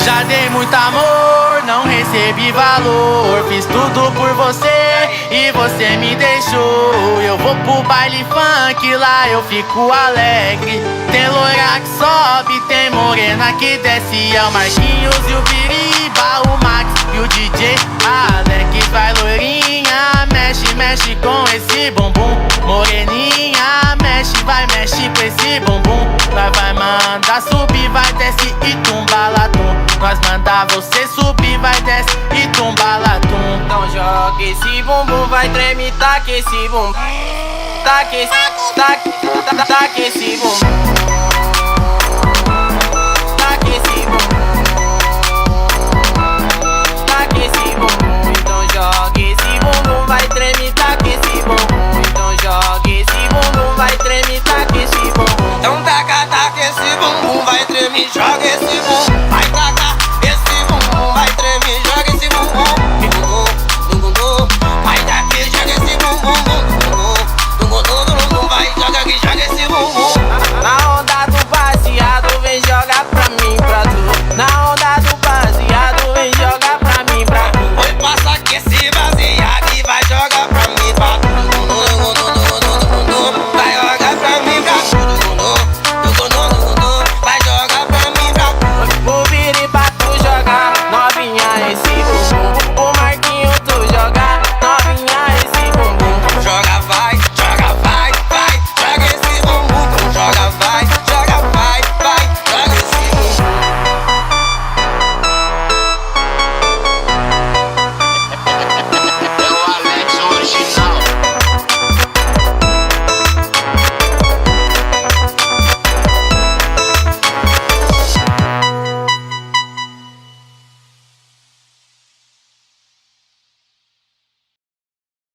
Já dei muito amor, não recebi valor. Fiz tudo por você e você me deixou. Eu vou pro baile funk, lá eu fico alegre. Tem loira que sobe, tem morena que desce. É o Marquinhos e o Biriba, o Max e o DJ Alex. Vai loirinha, mexe, mexe com esse bumbum. Moreninha, mexe, vai, mexe com esse bumbum. Nós vai mandar subir, vai, desce e tumba latum. Nós manda você subir, vai, desce e tumba latum. Então joga esse bumbum, vai treme, taca esse bumbum. Taca esse, taca esse bumbum. Taca esse bumbum. Taca esse bumbum. Então joga esse bumbum, vai treme, taca esse bumbum. Então joga esse bumbum, vai treme, taca esse bumbum. Então taca esse bumbum, vai treme, joga esse bumbum. Vai tacar esse bumbum, vai treme,